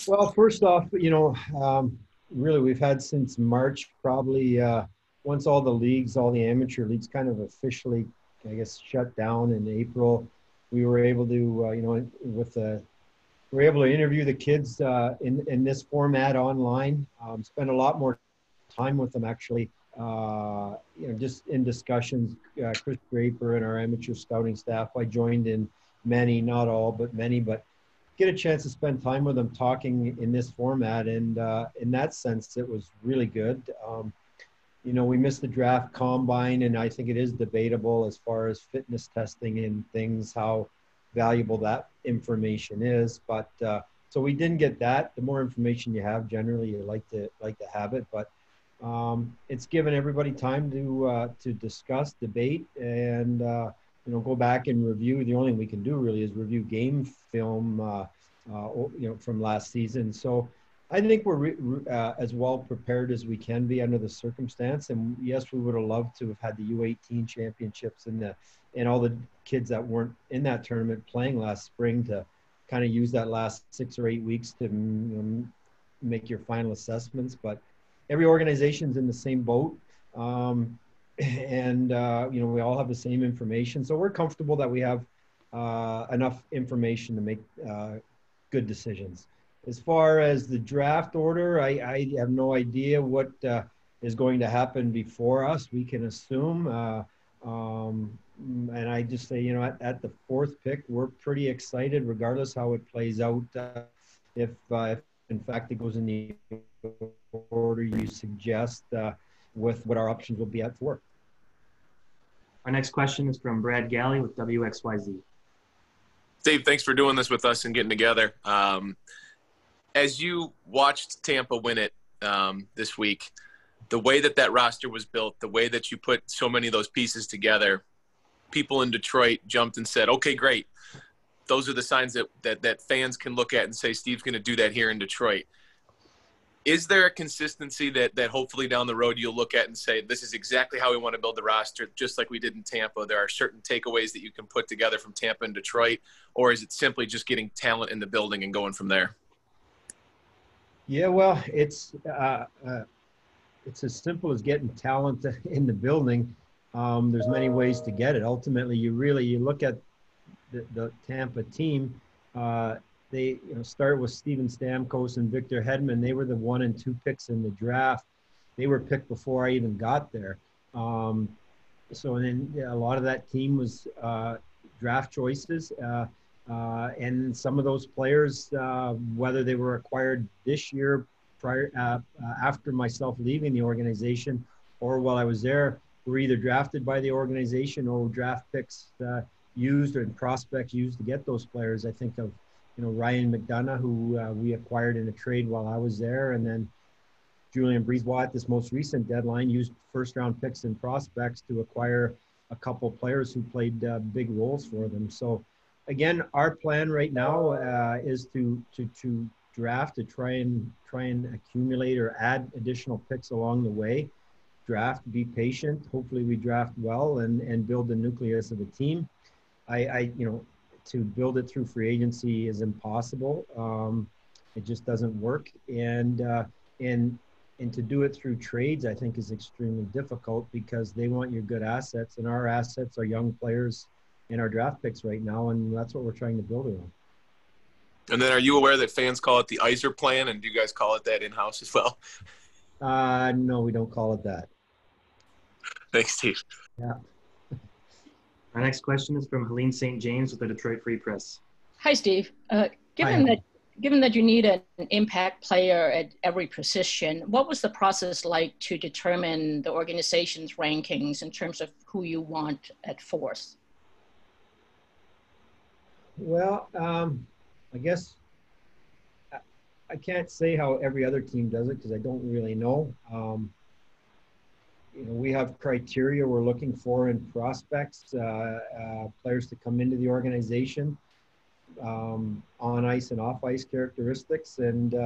Well, first off, really we've had since March probably once all the leagues, all the amateur leagues kind of officially, I guess, shut down in April. We were able to, we were able to interview the kids in this format online. Spend a lot more time with them actually. Just in discussions. Chris Draper and our amateur scouting staff. I joined in many, not all, but many, but get a chance to spend time with them talking in this format. And in that sense, it was really good. We missed the draft combine, and I think it is debatable as far as fitness testing and things, how valuable that information is. But so we didn't get that. The more information you have, generally, you like to have it. But it's given everybody time to discuss, debate, and go back and review. The only thing we can do really is review game film, from last season. So I think we're as well prepared as we can be under the circumstance. And yes, we would have loved to have had the U18 championships and all the kids that weren't in that tournament playing last spring to kind of use that last 6 or 8 weeks to make your final assessments. But every organization's in the same boat. We all have the same information. So we're comfortable that we have enough information to make good decisions. As far as the draft order, I have no idea what is going to happen before us. We can assume. And I just say, at the 4th pick, we're pretty excited regardless how it plays out. If in fact it goes in the order you suggest, with what our options will be at 4. Our next question is from Brad Galley with WXYZ. Steve, thanks for doing this with us and getting together. As you watched Tampa win it this week, the way that roster was built, the way that you put so many of those pieces together, people in Detroit jumped and said, okay, great. Those are the signs that fans can look at and say, Steve's going to do that here in Detroit. Is there a consistency that hopefully down the road you'll look at and say, this is exactly how we want to build the roster, just like we did in Tampa? There are certain takeaways that you can put together from Tampa and Detroit, or is it simply just getting talent in the building and going from there? Yeah, well, it's as simple as getting talent in the building. There's many ways to get it. Ultimately, you look at the Tampa team. They start with Steven Stamkos and Victor Hedman. They were the 1 and 2 picks in the draft. They were picked before I even got there. So then a lot of that team was draft choices. And some of those players, whether they were acquired this year after myself leaving the organization or while I was there, were either drafted by the organization or draft picks used or prospects used to get those players. I think of Ryan McDonough, who we acquired in a trade while I was there. And then Julien Brisebois at this most recent deadline used first-round picks and prospects to acquire a couple players who played big roles for them. So, again, our plan right now is to draft, to try and accumulate or add additional picks along the way. Draft, be patient. Hopefully we draft well and build the nucleus of a team. To build it through free agency is impossible. It just doesn't work. And to do it through trades, I think, is extremely difficult because they want your good assets, and our assets are young players in our draft picks right now, and that's what we're trying to build around. And then are you aware that fans call it the Yzer plan, and do you guys call it that in-house as well? No, we don't call it that. Thanks, Steve. Yeah. Our next question is from Helene St. James with the Detroit Free Press. Hi, Steve. Given that you need an impact player at every position, what was the process like to determine the organization's rankings in terms of who you want at 4th? Well, I guess I can't say how every other team does it because I don't really know. We have criteria we're looking for in prospects, players to come into the organization, on ice and off ice characteristics, and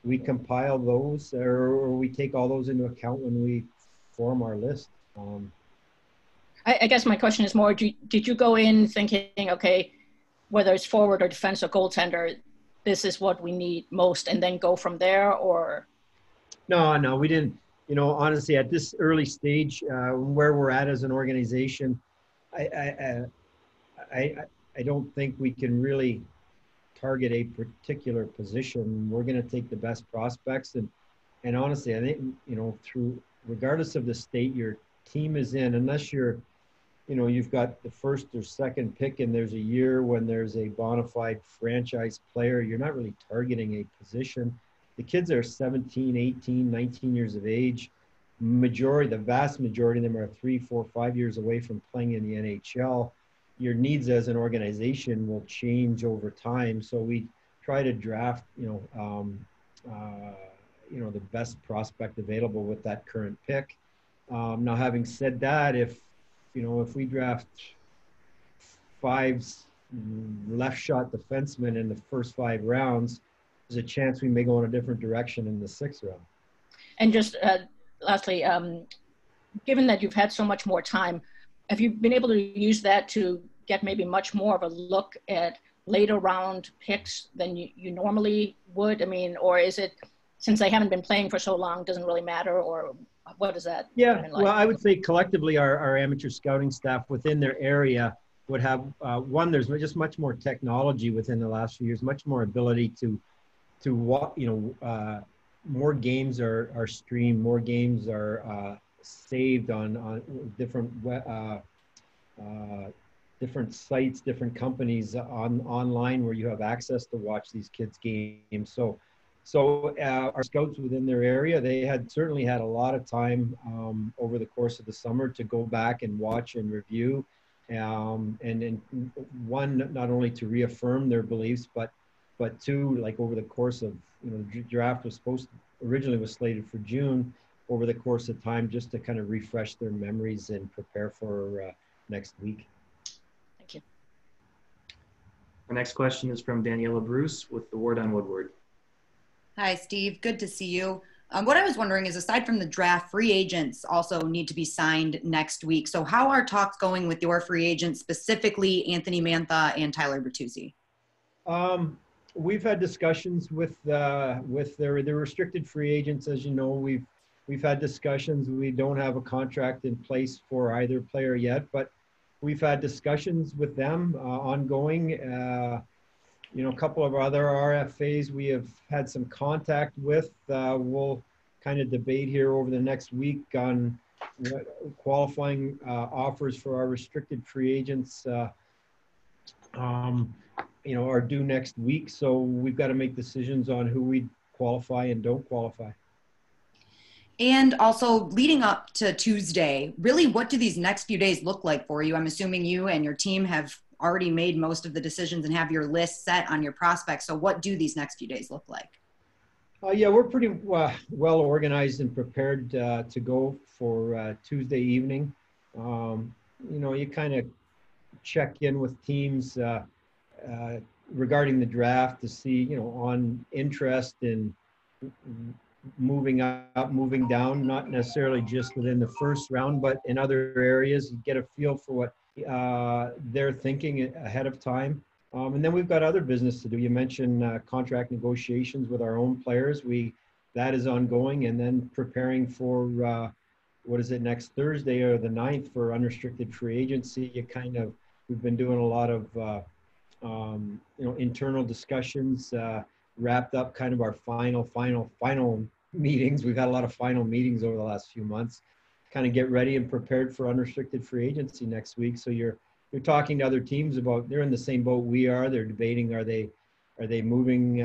we compile those or we take all those into account when we form our list. I guess my question is more, did you go in thinking, okay, whether it's forward or defense or goaltender, this is what we need most, and then go from there? Or No, we didn't. You know, honestly, at this early stage, where we're at as an organization, I, I, I don't think we can really target a particular position. We're going to take the best prospects, and honestly, I think, you know, through regardless of the state your team is in, unless you're, you know, you've got the first or second pick and there's a year when there's a bona fide franchise player, you're not really targeting a position. The kids are 17, 18, 19 years of age. The vast majority of them are 3, 4, 5 years away from playing in the NHL. Your needs as an organization will change over time. So we try to draft, the best prospect available with that current pick. Now, having said that, if we draft 5 left shot defensemen in the first 5 rounds, there's a chance we may go in a different direction in the 6th round. And just lastly, given that you've had so much more time, have you been able to use that to get maybe much more of a look at later round picks than you normally would? I mean, or is it, since they haven't been playing for so long, doesn't really matter, or what is that? Yeah, well, I would say collectively our amateur scouting staff within their area would have, there's just much more technology within the last few years, much more ability to more games are streamed, more games are saved on different sites, different companies online where you have access to watch these kids' games. So our scouts within their area, they had certainly had a lot of time over the course of the summer to go back and watch and review, and one, not only to reaffirm their beliefs, but two, like over the course of, the draft originally was slated for June, over the course of time, just to kind of refresh their memories and prepare for next week. Thank you. Our next question is from Daniela Bruce with the Ward on Woodward. Hi, Steve. Good to see you. What I was wondering is, aside from the draft, free agents also need to be signed next week. So how are talks going with your free agents, specifically Anthony Mantha and Tyler Bertuzzi? We've had discussions with the restricted free agents. As you know, we've had discussions. We don't have a contract in place for either player yet, but we've had discussions with them ongoing. A couple of other RFAs we have had some contact with. We'll kind of debate here over the next week on what qualifying offers for our restricted free agents are due next week. So we've got to make decisions on who we qualify and don't qualify. And also, leading up to Tuesday, really, what do these next few days look like for you? I'm assuming you and your team have already made most of the decisions and have your list set on your prospects. So what do these next few days look like? We're pretty well organized and prepared to go for Tuesday evening. You kind of check in with teams regarding the draft to see, on interest in moving up, moving down, not necessarily just within the first round, but in other areas. You get a feel for what they're thinking ahead of time. And then we've got other business to do. You mentioned contract negotiations with our own players. That is ongoing, and then preparing for next Thursday or the 9th for unrestricted free agency. We've been doing a lot of internal discussions, wrapped up kind of our final meetings. We've had a lot of final meetings over the last few months, kind of get ready and prepared for unrestricted free agency next week. So you're talking to other teams about, they're in the same boat we are. They're debating, are they moving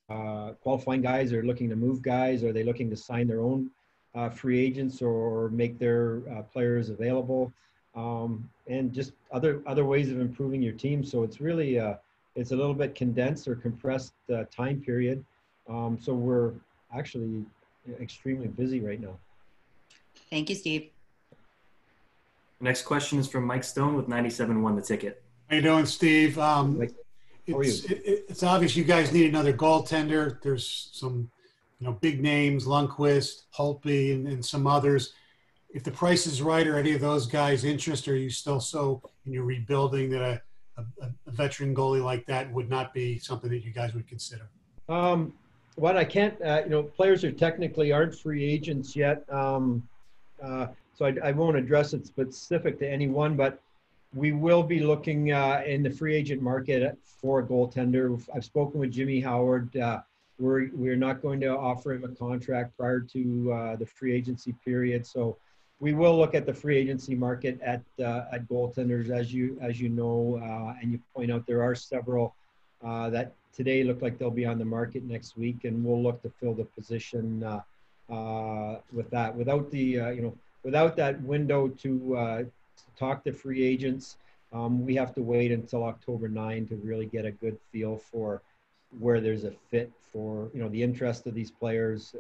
qualifying guys, or looking to move guys? Are they looking to sign their own free agents or make their players available? And just other ways of improving your team. So it's really it's a little bit condensed or compressed time period. So we're actually extremely busy right now. Thank you, Steve. The next question is from Mike Stone with 97.1 The Ticket. How you doing, Steve? Mike, how are you? It's obvious you guys need another goaltender. There's some, big names, Lundqvist, Holtby, and some others. If the price is right, are any of those guys interested? Are you still so in your rebuilding that a a veteran goalie like that would not be something that you guys would consider? Well, I can't, players are technically aren't free agents yet. So I won't address it specific to anyone, but we will be looking in the free agent market for a goaltender. I've spoken with Jimmy Howard. We're not going to offer him a contract prior to the free agency period. So we will look at the free agency market at goaltenders, as you know, and you point out there are several that today look like they'll be on the market next week, and we'll look to fill the position with that. Without that window to talk to free agents, we have to wait until October 9 to really get a good feel for where there's a fit for, the interest of these players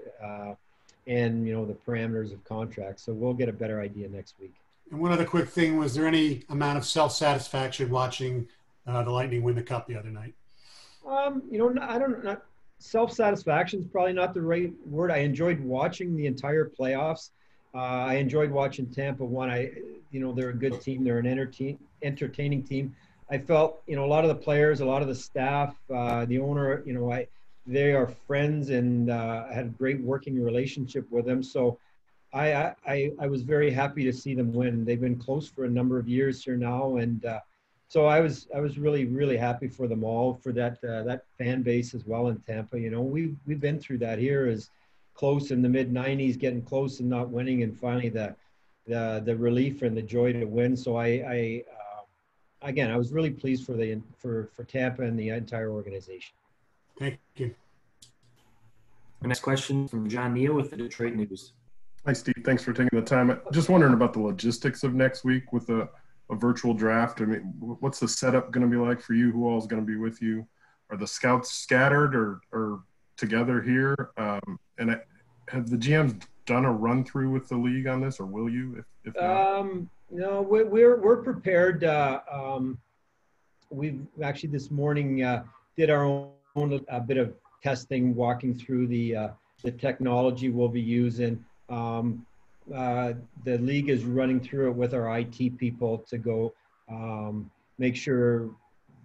and, the parameters of contracts. So we'll get a better idea next week. And one other quick thing, was there any amount of self-satisfaction watching the Lightning win the Cup the other night? Self-satisfaction is probably not the right word. I enjoyed watching the entire playoffs. I enjoyed watching Tampa won. They're a good team. They're an entertaining team. I felt, a lot of the players, a lot of the staff, the owner, they are friends, and I had a great working relationship with them. So I was very happy to see them win. They've been close for a number of years here now, and so I was really, really happy for them all, for that fan base as well in Tampa. We've been through that here, as close in the mid-90s, getting close and not winning, and finally the relief and the joy to win. So again, I was really pleased for Tampa and the entire organization. Thank you. Our next question from John Neal with the Detroit News. Hi, Steve. Thanks for taking the time. Just wondering about the logistics of next week with a virtual draft. I mean, what's the setup going to be like for you? Who all is going to be with you? Are the scouts scattered or together here? And have the GMs done a run through with the league on this, or will you? If not? No, we're prepared. We've actually this morning did our own a bit of testing, walking through the technology we'll be using. The league is running through it with our IT people to go make sure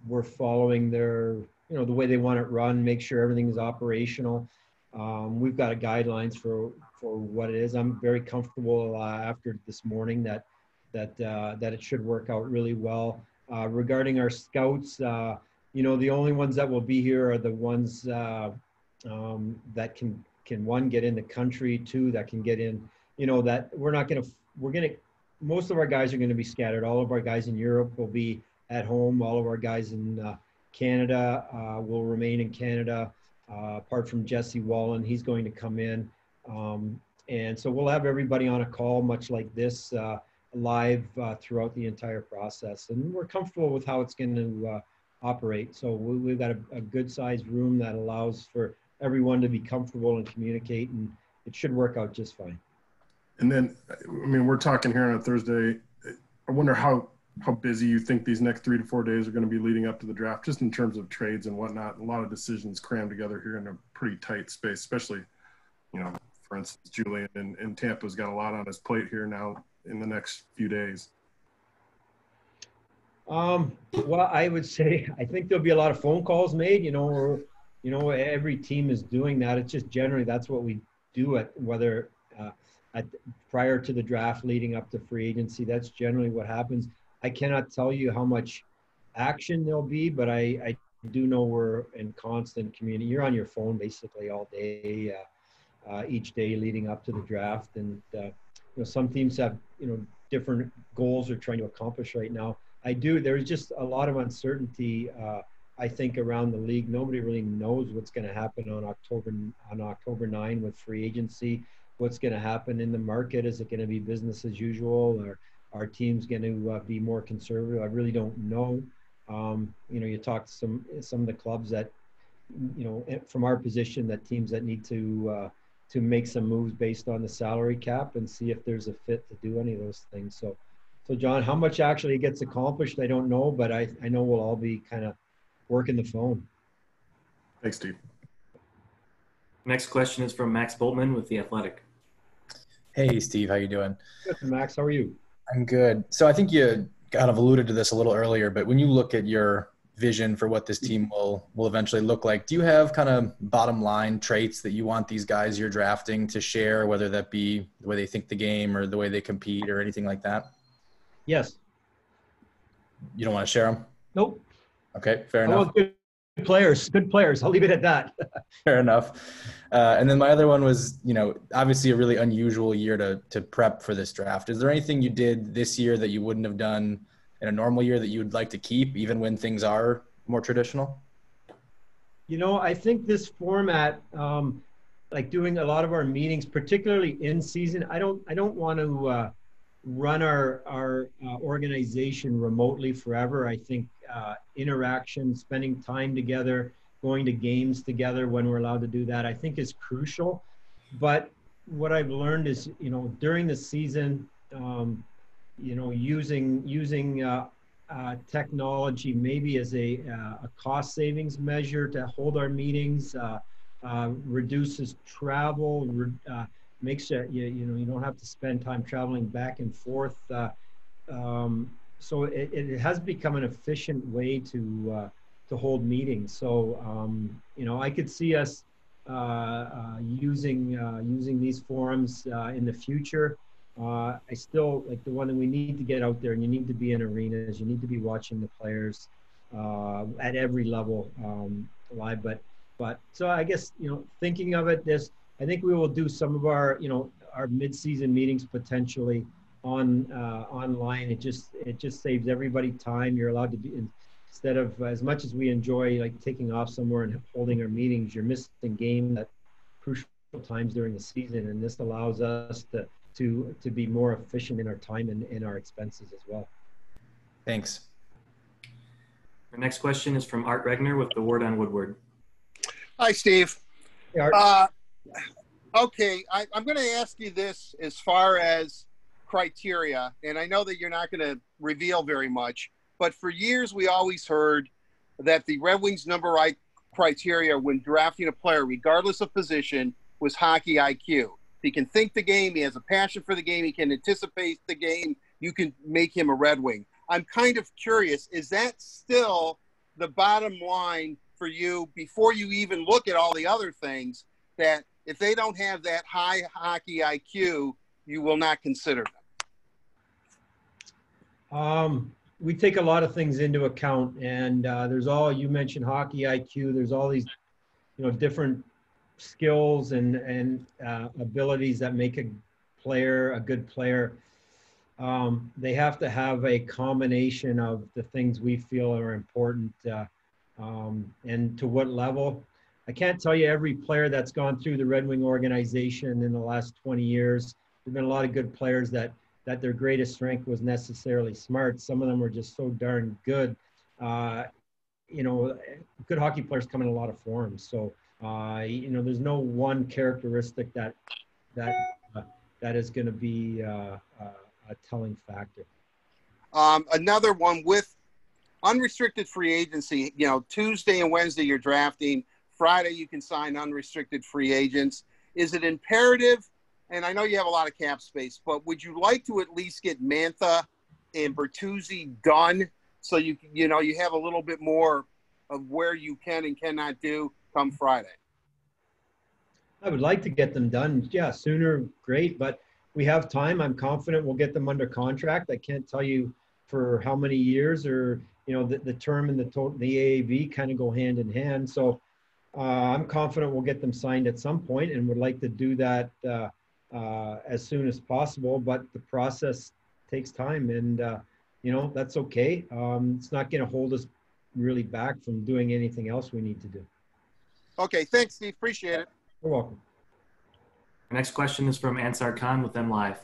we're following their, the way they want it run, make sure everything is operational. We've got guidelines for what it is. I'm very comfortable after this morning that it should work out really well. Regarding our scouts, the only ones that will be here are the ones that can one, get in the country, two, that can get in, that most of our guys are going to be scattered. All of our guys in Europe will be at home. All of our guys in Canada will remain in Canada, apart from Jesse Wallen. He's going to come in. And so we'll have everybody on a call, much like this, live throughout the entire process. And we're comfortable with how it's going to operate. So we've got a good sized room that allows for everyone to be comfortable and communicate, and it should work out just fine. And then, we're talking here on a Thursday. I wonder how busy you think these next 3 to 4 days are going to be leading up to the draft, just in terms of trades and whatnot. A lot of decisions crammed together here in a pretty tight space, especially, for instance, Julian in Tampa's got a lot on his plate here now in the next few days. Well, I would say I think there'll be a lot of phone calls made. Every team is doing that. It's just generally that's what we do prior to the draft, leading up to free agency. That's generally what happens. I cannot tell you how much action there'll be, but I do know we're in constant communication. You're on your phone basically all day, each day leading up to the draft, and some teams have different goals they're trying to accomplish right now. There's just a lot of uncertainty, I think, around the league. Nobody really knows what's going to happen on October 9 with free agency. What's going to happen in the market? Is it going to be business as usual, or are teams going to be more conservative? I really don't know. You talk to some of the clubs that, from our position, that teams that need to make some moves based on the salary cap and see if there's a fit to do any of those things. So John, how much actually gets accomplished, I don't know, but I know we'll all be kind of working the phone. Thanks, Steve. Next question is from Max Boltman with The Athletic. Hey, Steve, how you doing? Good, Max. How are you? I'm good. So I think you kind of alluded to this a little earlier, but when you look at your vision for what this team will eventually look like, do you have kind of bottom line traits that you want these guys you're drafting to share, whether that be the way they think the game or the way they compete or anything like that? Yes. You don't want to share them? Nope. Okay, fair I enough. want good players. Good players. I'll leave it at that. Fair enough. And then my other one was, obviously a really unusual year to prep for this draft. Is there anything you did this year that you wouldn't have done in a normal year that you would like to keep, even when things are more traditional? I think this format, like doing a lot of our meetings, particularly in season, I don't want to run our organization remotely forever. I think interaction, spending time together, going to games together when we're allowed to do that, I think is crucial. But what I've learned is, during the season, using technology maybe as a cost savings measure to hold our meetings, reduces travel, makes sure you don't have to spend time traveling back and forth. So it has become an efficient way to hold meetings. So I could see us using these forums in the future. I still like the one that we need to get out there, and you need to be in arenas. You need to be watching the players at every level live. But so I guess thinking of it, I think we will do some of our our mid-season meetings potentially online. It just saves everybody time. You're allowed to be instead of as much as we enjoy like taking off somewhere and holding our meetings, you're missing game at crucial times during the season, and this allows us to be more efficient in our time and in our expenses as well. Thanks. Our next question is from Art Regner with the Word on Woodward. Hi, Steve. Hey, Art. Okay, I'm going to ask you this as far as criteria, and I know that you're not going to reveal very much, but for years we always heard that the Red Wings number one criteria when drafting a player, regardless of position, was hockey IQ. He can think the game. He has a passion for the game. He can anticipate the game. You can make him a Red Wing. I'm kind of curious, is that still the bottom line for you before you even look at all the other things, that if they don't have that high hockey IQ, you will not consider them? We take a lot of things into account, and you mentioned hockey IQ. There's all these, different skills and abilities that make a player a good player. They have to have a combination of the things we feel are important, and to what level. I can't tell you every player that's gone through the Red Wing organization in the last 20 years. There've been a lot of good players that their greatest strength was necessarily smart. Some of them were just so darn good. Good hockey players come in a lot of forms. So, there's no one characteristic that is going to be a telling factor. Another one with unrestricted free agency, Tuesday and Wednesday you're drafting. Friday you can sign unrestricted free agents. Is it imperative? And I know you have a lot of cap space, but would you like to at least get Mantha and Bertuzzi done so you have a little bit more of where you can and cannot do come Friday? I would like to get them done. Yeah, sooner, great, but we have time. I'm confident we'll get them under contract. I can't tell you for how many years, or the term and the AAV kind of go hand in hand. So I'm confident we'll get them signed at some point, and would like to do that as soon as possible. But the process takes time, and that's okay. It's not going to hold us really back from doing anything else we need to do. Okay, thanks, Steve. Appreciate it. You're welcome. Our next question is from Ansar Khan with M Live.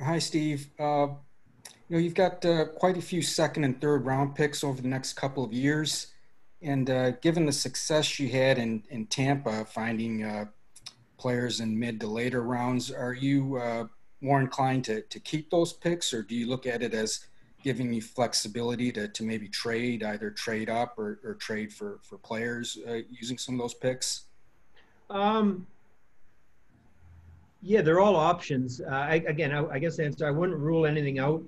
Hi, Steve. You've got quite a few second and third round picks over the next couple of years. And given the success you had in Tampa, finding players in mid to later rounds, are you more inclined to keep those picks, or do you look at it as giving you flexibility to maybe either trade up or trade for players using some of those picks? Yeah, they're all options. I guess the answer, I wouldn't rule anything out.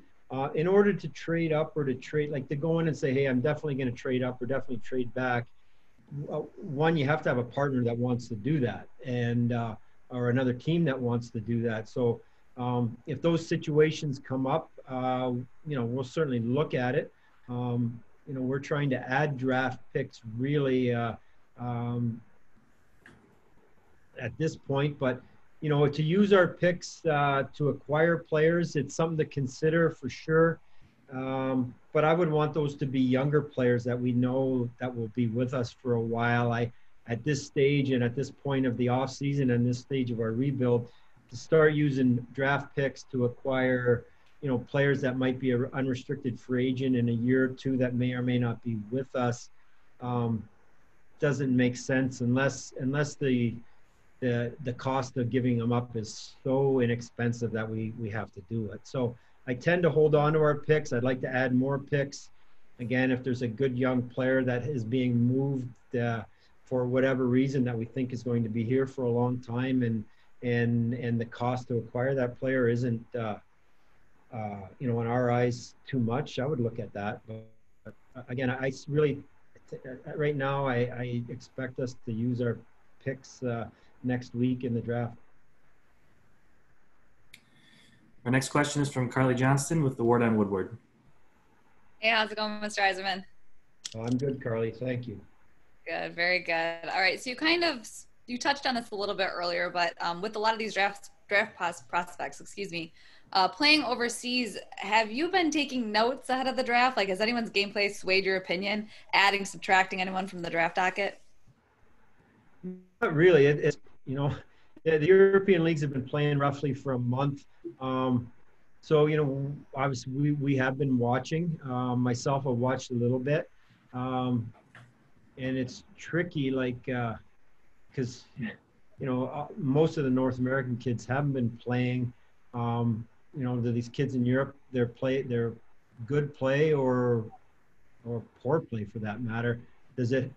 in order to trade up or to trade, like to go in and say, hey, I'm definitely going to trade up or definitely trade back. One, you have to have a partner that wants to do that, and or another team that wants to do that. So if those situations come up, we'll certainly look at it. We're trying to add draft picks really at this point, but to use our picks to acquire players, it's something to consider for sure. But I would want those to be younger players that we know that will be with us for a while. At this stage and at this point of the off season and this stage of our rebuild, to start using draft picks to acquire, players that might be an unrestricted free agent in a year or two that may or may not be with us, doesn't make sense unless the cost of giving them up is so inexpensive that we have to do it. So I tend to hold on to our picks. I'd like to add more picks. Again, if there's a good young player that is being moved for whatever reason that we think is going to be here for a long time, and the cost to acquire that player isn't, in our eyes, too much, I would look at that. But again, I really, right now, I expect us to use our picks next week in the draft. Our next question is from Carly Johnston with the Ward on Woodward. Hey, how's it going, Mr. Yzerman? I'm good, Carly. Thank you. Good, very good. All right, so you touched on this a little bit earlier, but with a lot of these draft prospects, playing overseas, have you been taking notes ahead of the draft? Like, has anyone's gameplay swayed your opinion, adding, subtracting anyone from the draft docket? Not really. It's the European leagues have been playing roughly for a month. So, obviously we have been watching. Myself, I've watched a little bit. And it's tricky, because, most of the North American kids haven't been playing. These kids in Europe, they're good play or poor play for that matter. Does it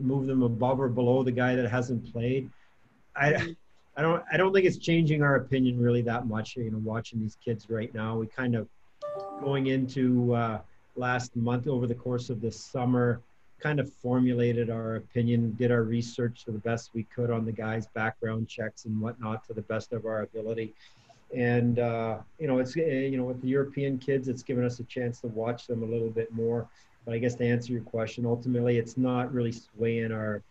move them above or below the guy that hasn't played? I don't think it's changing our opinion really that much. Watching these kids right now, we kind of going into last month over the course of this summer, kind of formulated our opinion, did our research to the best we could on the guys' background checks and whatnot to the best of our ability. And it's with the European kids, it's given us a chance to watch them a little bit more. But I guess to answer your question, ultimately, it's not really swaying our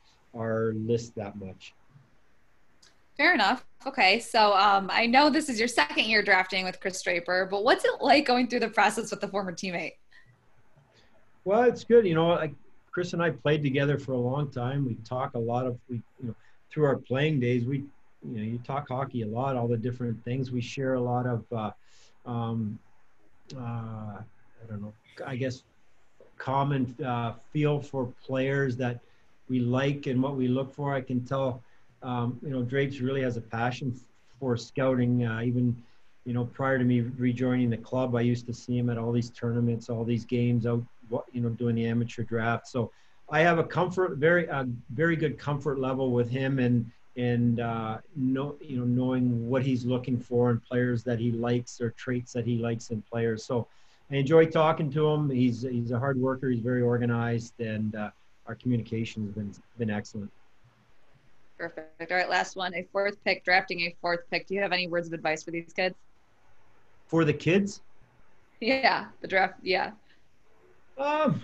list that much. Fair enough. Okay, so I know this is your second year drafting with Chris Draper, but what's it like going through the process with a former teammate? Well, it's good. Chris and I played together for a long time. We talk a lot through our playing days. You talk hockey a lot, all the different things. We share a lot of, I guess, common feel for players that we like and what we look for. I can tell, Drapes really has a passion for scouting. Even, prior to me rejoining the club, I used to see him at all these tournaments, all these games out, doing the amateur draft. So I have a very good comfort level with him and knowing what he's looking for in players that he likes or traits that he likes in players. So I enjoy talking to him. He's a hard worker. He's very organized, and our communication has been excellent. Perfect. All right, last one. Drafting a fourth pick. Do you have any words of advice for these kids? For the kids? Yeah, the draft. Yeah. The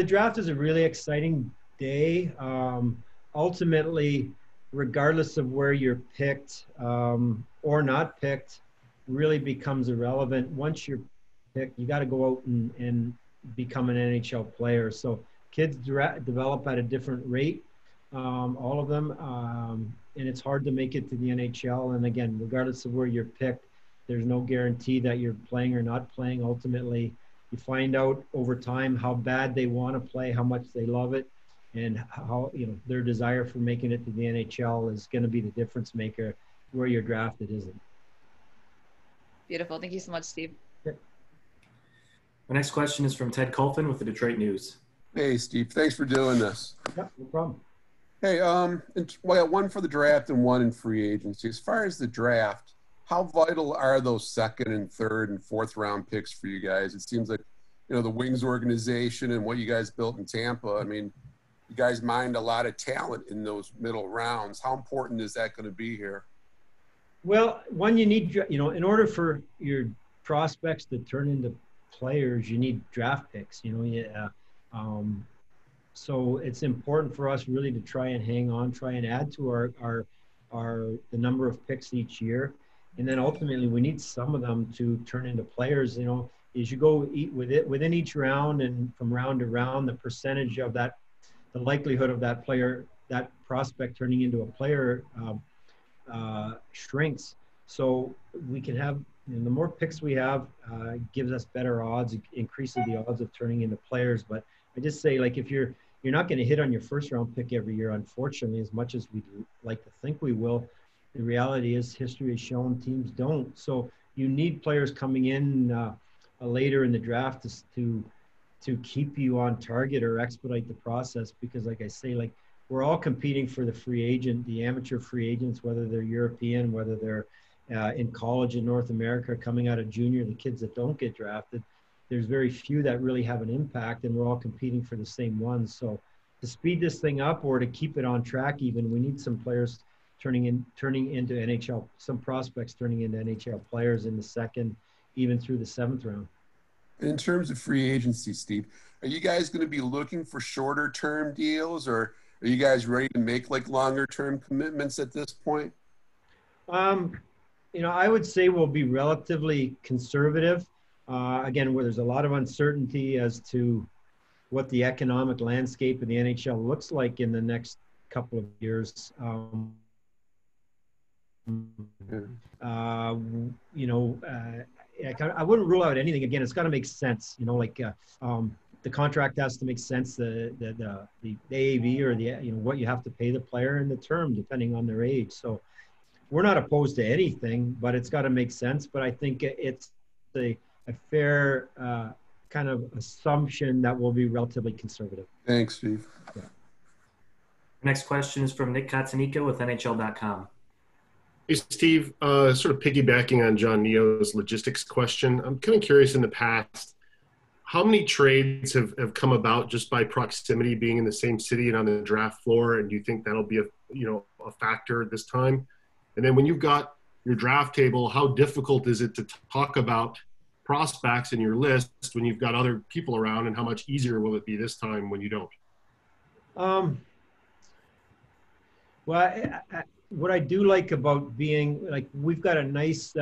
draft is a really exciting day. Ultimately, regardless of where you're picked or not picked, really becomes irrelevant. Once you're picked, you got to go out and become an NHL player. So kids develop at a different rate, all of them, and it's hard to make it to the NHL. And again, regardless of where you're picked, there's no guarantee that you're playing or not playing. Ultimately, you find out over time how bad they want to play, how much they love it, and how their desire for making it to the NHL is going to be the difference maker. Where you're drafted isn't. Beautiful. Thank you so much, Steve. Our next question is from Ted Colfin with the Detroit News. Hey, Steve. Thanks for doing this. Yep, no problem. Hey, one for the draft and one in free agency. As far as the draft, How vital are those second and third and fourth round picks for you guys? It seems like, you know, the Wings organization and what you guys built in Tampa, I mean, you guys mined a lot of talent in those middle rounds. How important is that going to be here? Well, one, you need, you know, in order for your prospects to turn into players, you need draft picks, you know. Yeah. So it's important for us really to try and hang on, try and add to the number of picks each year. And then ultimately we need some of them to turn into players, you know. As you go within each round and from round to round, the percentage of that, the likelihood of that player, that prospect turning into a player shrinks. So we can have, you know, the more picks we have gives us better odds, increases the odds of turning into players. But I just say, like, if you're not going to hit on your first round pick every year, unfortunately, as much as we'd like to think we will, the reality is history has shown teams don't. So you need players coming in later in the draft to keep you on target or expedite the process, because like I say, like, we're all competing for the free agent, the amateur free agents, whether they're European, whether they're in college in North America, coming out of junior, the kids that don't get drafted. There's very few that really have an impact, and we're all competing for the same ones. So to speed this thing up or to keep it on track even, we need some players turning into NHL, some prospects turning into NHL players in the second, even through the seventh round. In terms of free agency, Steve, are you guys going to be looking for shorter term deals, or are you guys ready to make like longer term commitments at this point? You know, I would say we'll be relatively conservative. Again, where there's a lot of uncertainty as to what the economic landscape of the NHL looks like in the next couple of years. You know, I wouldn't rule out anything. Again, it's got to make sense. You know, like the contract has to make sense. The AAV, or the, you know, what you have to pay the player, and the term depending on their age. So we're not opposed to anything, but it's got to make sense. But I think it's a fair kind of assumption that we'll be relatively conservative. Thanks, Steve. Yeah. Next question is from Nick Katsanika with NHL.com. Hey, Steve, sort of piggybacking on John Neo's logistics question, I'm kind of curious, in the past, how many trades have come about just by proximity, being in the same city and on the draft floor? And do you think that'll be a factor this time? And then when you've got your draft table, how difficult is it to talk about prospects in your list when you've got other people around, and how much easier will it be this time when you don't? Well, what I do like about being, like, we've got a nice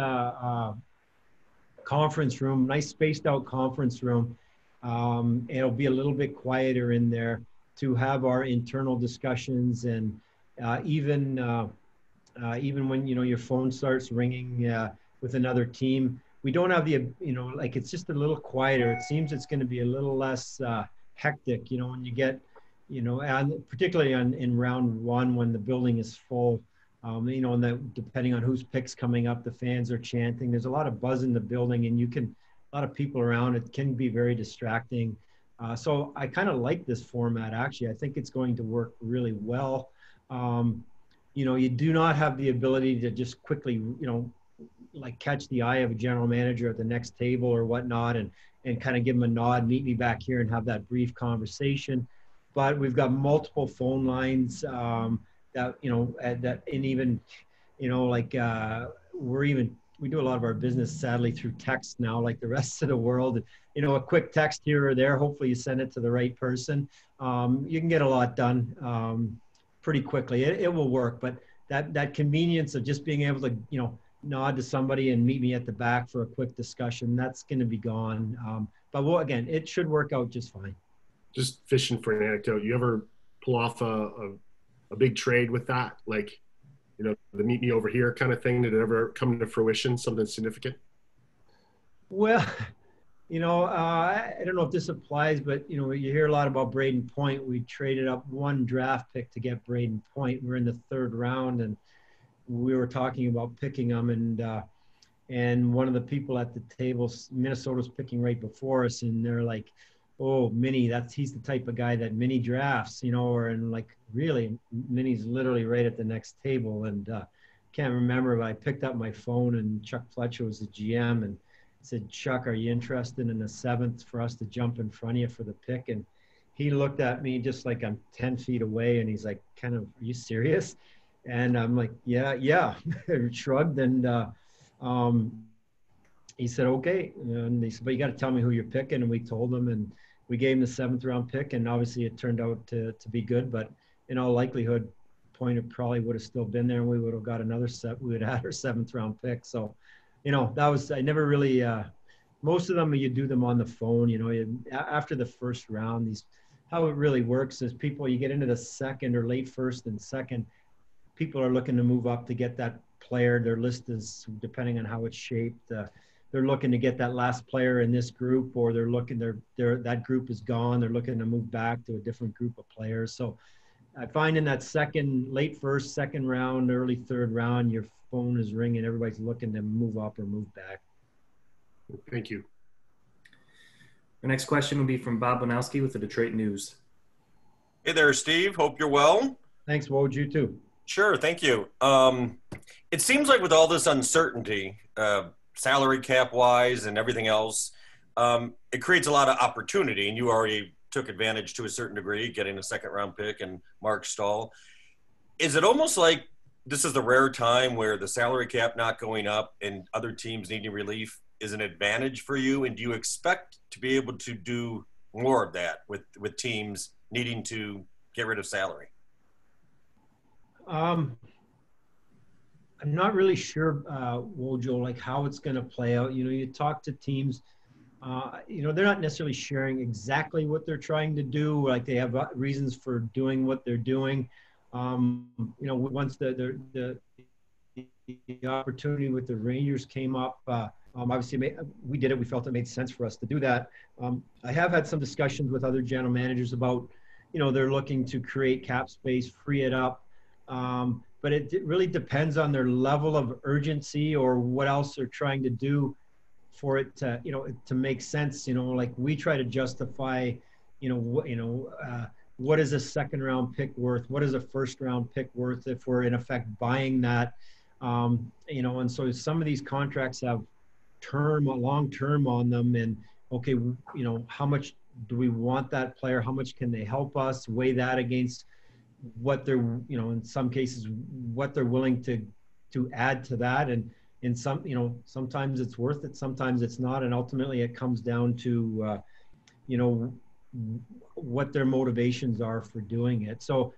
conference room, nice spaced out conference room. It'll be a little bit quieter in there to have our internal discussions, and even when, you know, your phone starts ringing with another team, we don't have the, you know, like, it's just a little quieter. It seems it's going to be a little less hectic, you know, when you get, you know, and particularly in round one when the building is full, you know, and that depending on whose pick's coming up, the fans are chanting. There's a lot of buzz in the building, and a lot of people around. It can be very distracting. So I kind of like this format, actually. I think it's going to work really well. You know, you do not have the ability to just quickly, you know, like, catch the eye of a general manager at the next table or whatnot, and kind of give them a nod, meet me back here, and have that brief conversation. But we've got multiple phone lines that, you know, and even, you know, like, we do a lot of our business, sadly, through text now, like the rest of the world. You know, a quick text here or there, hopefully you send it to the right person. You can get a lot done pretty quickly. It will work, but that convenience of just being able to, you know, nod to somebody and meet me at the back for a quick discussion, that's going to be gone. But again, it should work out just fine. Just fishing for an anecdote, you ever pull off a big trade with that? Like, you know, the meet me over here kind of thing? Did it ever come to fruition, something significant? Well, you know, I don't know if this applies, but, you know, you hear a lot about Braden Point. We traded up one draft pick to get Braden Point. We're in the third round, and we were talking about picking him, and one of the people at the table, Minnesota's picking right before us, and they're like, "Oh, Minnie, he's the type of guy that Minnie drafts," you know, and like, really, Minnie's literally right at the next table. And can't remember, but I picked up my phone and Chuck Fletcher was the GM and said, Chuck, are you interested in the 7th for us to jump in front of you for the pick? And he looked at me just like I'm 10 feet away and he's like, kind of, are you serious? And I'm like, yeah. Shrugged and he said, okay. And he said, but you got to tell me who you're picking. And we told him and we gave him the 7th round pick. And obviously it turned out to be good, but in all likelihood, Pointer probably would have still been there and we would have got another set. We would have had our 7th round pick. So, that was, I never really, most of them, you do them on the phone, after the first round, how it really works is people, you get into the second or late first and second, people are looking to move up to get that player. Their list is, depending on how it's shaped, they're looking to get that last player in this group, or they're looking, that group is gone. They're looking to move back to a different group of players. So I find in that late first, second round, early third round, your phone is ringing. Everybody's looking to move up or move back. Thank you. The next question will be from Bob Bonowski with the Detroit News. Hey there, Steve. Hope you're well. Thanks, Woj. You too. Sure. Thank you. It seems like with all this uncertainty, salary cap wise and everything else, it creates a lot of opportunity, and you already took advantage to a certain degree, getting a 2nd round pick and Mark Stahl. Is it almost like this is the rare time where the salary cap not going up and other teams needing relief is an advantage for you? And do you expect to be able to do more of that with teams needing to get rid of salary? I'm not really sure, Wojo, like how it's going to play out. You talk to teams, they're not necessarily sharing exactly what they're trying to do. Like they have reasons for doing what they're doing. Once the opportunity with the Rangers came up, obviously we did it. We felt it made sense for us to do that. I have had some discussions with other general managers about, they're looking to create cap space, free it up. But it really depends on their level of urgency or what else they're trying to do for it to, to make sense. Like we try to justify, what is a 2nd round pick worth? What is a 1st round pick worth if we're in effect buying that? And so some of these contracts have long term on them, and okay, how much do we want that player? How much can they help us? Weigh that against what they're, in some cases, what they're willing to add to that. And in some, sometimes it's worth it, sometimes it's not. And ultimately it comes down to, what their motivations are for doing it. So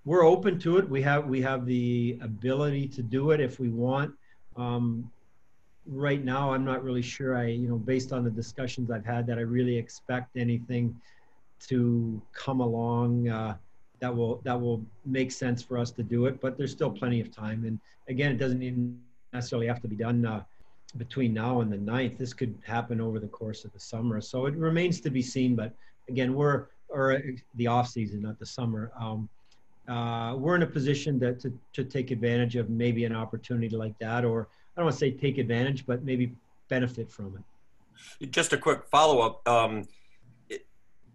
we're open to it. We have the ability to do it if we want. Right now, I'm not really sure. Based on the discussions I've had, that I really expect anything to come along that will make sense for us to do it. But there's still plenty of time. And again, it doesn't even necessarily have to be done between now and the 9th. This could happen over the course of the summer. So it remains to be seen. But again, or the off season, not the summer. We're in a position to take advantage of maybe an opportunity like that, or I don't want to say take advantage, but maybe benefit from it. Just a quick follow-up.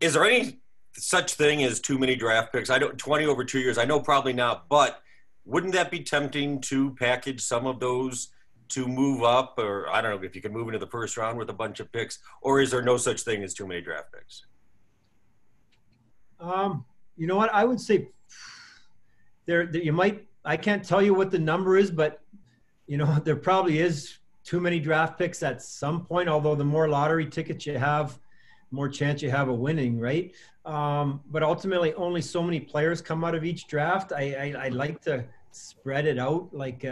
Is there any such thing as too many draft picks? I don't, 20 over 2 years, I know probably not, but wouldn't that be tempting to package some of those to move up? Or I don't know if you can move into the 1st round with a bunch of picks, or is there no such thing as too many draft picks? You know what? I would say there you might, I can't tell you what the number is, but there probably is too many draft picks at some point, although the more lottery tickets you have, more chance you have of winning, right? But ultimately only so many players come out of each draft. I like to spread it out. Like,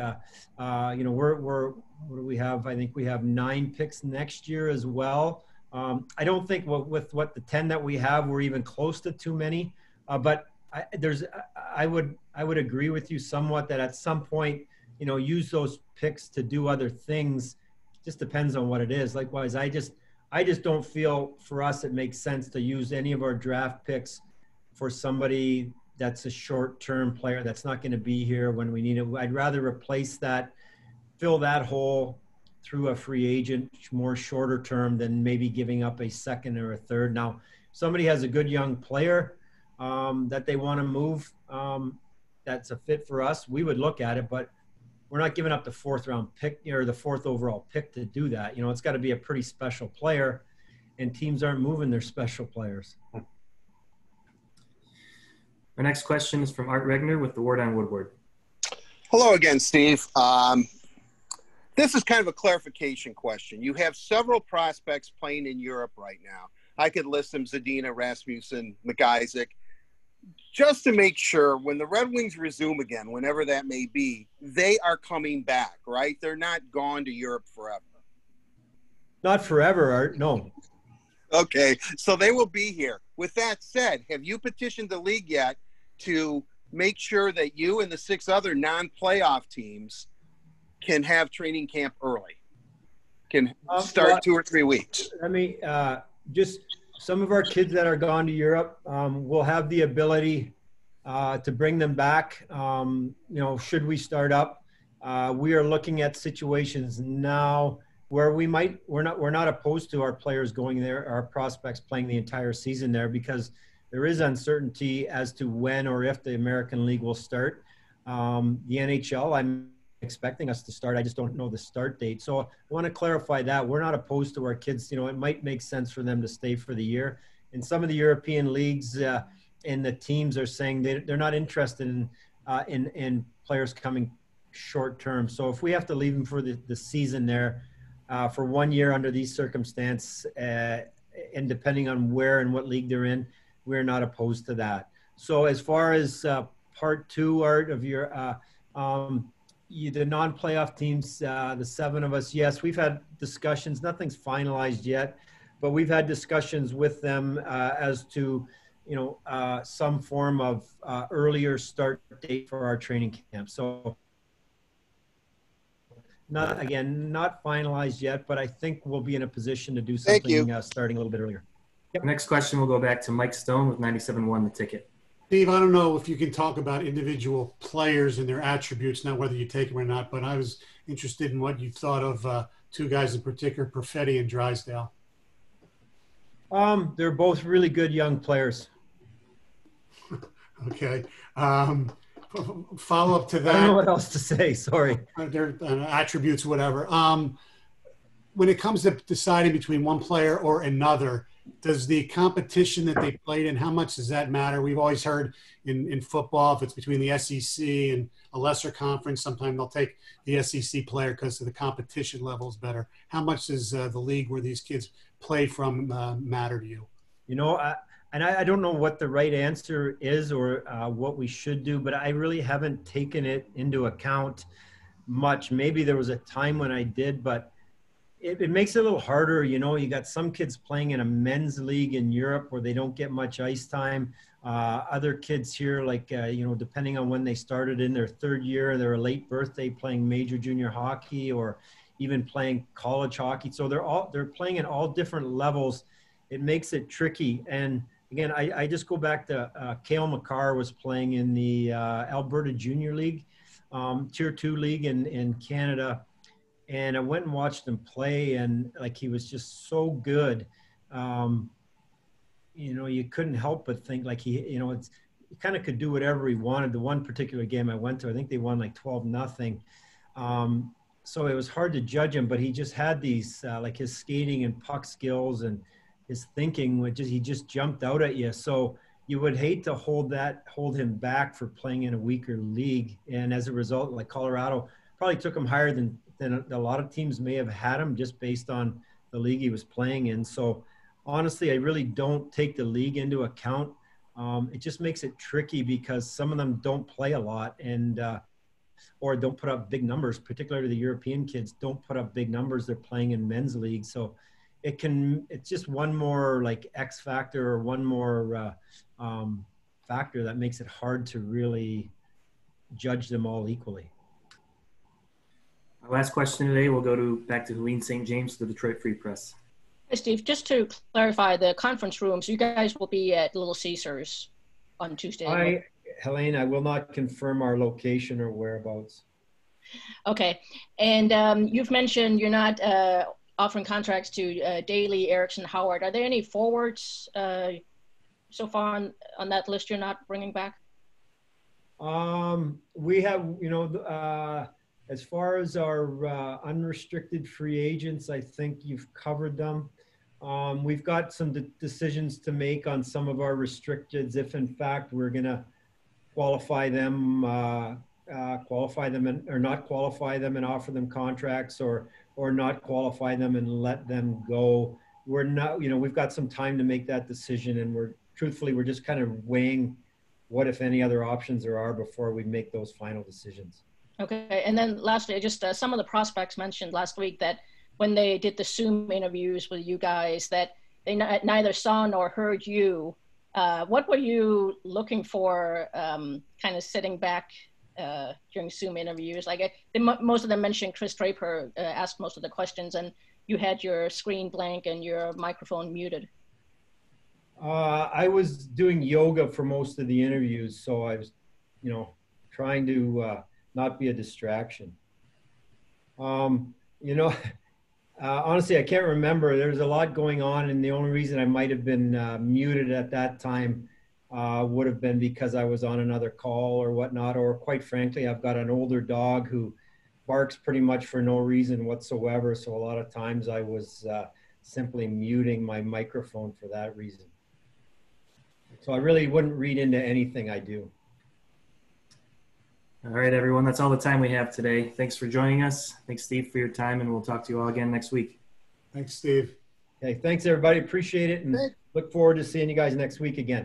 what do we have? I think we have 9 picks next year as well. I don't think with the 10 that we have, we're even close to too many. But I would agree with you somewhat that at some point, use those picks to do other things. Just depends on what it is. Likewise, I just don't feel for us it makes sense to use any of our draft picks for somebody that's a short-term player that's not going to be here when we need it. I'd rather replace that, fill that hole through a free agent, more shorter term than maybe giving up a 2nd or a 3rd. Now, somebody has a good young player that they want to move. that's a fit for us, we would look at it, but we're not giving up the 4th round pick or the 4th overall pick to do that. You know, it's got to be a pretty special player, and teams aren't moving their special players. Our next question is from Art Regner with the Ward on Woodward. Hello again, Steve. This is kind of a clarification question. You have several prospects playing in Europe right now. I could list them: Zadina, Rasmussen, McIsaac. Just to make sure, when the Red Wings resume again, whenever that may be, they are coming back, right? They're not gone to Europe forever. Not forever, Art. No. Okay, so they will be here. With that said, have you petitioned the league yet to make sure that you and the 6 other non-playoff teams can have training camp early? Can start 2 or 3 weeks? I mean, just some of our kids that are gone to Europe, will have the ability to bring them back. You know, should we start up? We are looking at situations now where we're not opposed to our players going there, our prospects playing the entire season there, because there is uncertainty as to when or if the American League will start. The NHL, I'm expecting us to start. I just don't know the start date. So I want to clarify that we're not opposed to our kids. You know, it might make sense for them to stay for the year. And some of the European leagues and the teams are saying they're not interested in players coming short term. So if we have to leave them for the season there for 1 year under these circumstances, and depending on where and what league they're in, we're not opposed to that. So as far as part 2, Art, of your the non-playoff teams, the 7 of us, yes, we've had discussions. Nothing's finalized yet, but we've had discussions with them as to, you know, some form of earlier start date for our training camp. So not finalized yet, but I think we'll be in a position to do something starting a little bit earlier. Yep. Next question will go back to Mike Stone with 97.1 The Ticket. Steve, I don't know if you can talk about individual players and their attributes, not whether you take them or not, but I was interested in what you thought of 2 guys in particular, Perfetti and Drysdale. They're both really good young players. Okay. Follow up to that. I don't know what else to say. Sorry. Their attributes, whatever. When it comes to deciding between one player or another, does the competition that they played in, how much does that matter? We've always heard in football, if it's between the SEC and a lesser conference, sometimes they'll take the SEC player because the competition level is better. How much does the league where these kids play from matter to you? You know, I don't know what the right answer is or what we should do, but I really haven't taken it into account much. Maybe there was a time when I did, but it makes it a little harder. You know, you got some kids playing in a men's league in Europe where they don't get much ice time. Other kids here, like, you know, depending on when they started in their 3rd year, they're a late birthday playing major junior hockey or even playing college hockey. So they're playing at all different levels. It makes it tricky. And again, I just go back to Cale Makar was playing in the Alberta Junior League, Tier 2 league in Canada. And I went and watched him play, and like he was just so good. You know, you couldn't help but think like he kind of could do whatever he wanted. The one particular game I went to, I think they won like 12-0. So it was hard to judge him, but he just had these like his skating and puck skills and his thinking, he just jumped out at you. So you would hate to hold him back for playing in a weaker league. And as a result, like Colorado probably took him higher than a lot of teams may have had him just based on the league he was playing in. So honestly, I really don't take the league into account. It just makes it tricky because some of them don't play a lot and or don't put up big numbers, particularly the European kids don't put up big numbers. They're playing in men's league. So it's just one more like X factor or one more factor that makes it hard to really judge them all equally. Our last question today will go back to Helene St. James, the Detroit Free Press. Hey, Steve, just to clarify the conference rooms, you guys will be at Little Caesars on Tuesday. Helene, I will not confirm our location or whereabouts. Okay. And you've mentioned you're not offering contracts to Daly, Erickson, Howard. Are there any forwards so far on that list you're not bringing back? We have, as far as our unrestricted free agents, I think you've covered them. We've got some decisions to make on some of our restricteds if in fact we're going to qualify them or not qualify them and offer them contracts, or not qualify them and let them go. We're not, we've got some time to make that decision, and we're just kind of weighing what, if any, other options there are before we make those final decisions. Okay, and then lastly, just some of the prospects mentioned last week that when they did the Zoom interviews with you guys, that they neither saw nor heard you. What were you looking for, kind of sitting back during Zoom interviews? Like most of them mentioned Chris Draper asked most of the questions, and you had your screen blank and your microphone muted. I was doing yoga for most of the interviews, so I was, trying to not be a distraction. Honestly, I can't remember. There's a lot going on, and the only reason I might have been muted at that time would have been because I was on another call or whatnot, or quite frankly, I've got an older dog who barks pretty much for no reason whatsoever. So a lot of times I was simply muting my microphone for that reason. So I really wouldn't read into anything I do. All right, everyone. That's all the time we have today. Thanks for joining us. Thanks, Steve, for your time, and we'll talk to you all again next week. Thanks, Steve. Okay, thanks, everybody. Appreciate it, and look forward to seeing you guys next week again.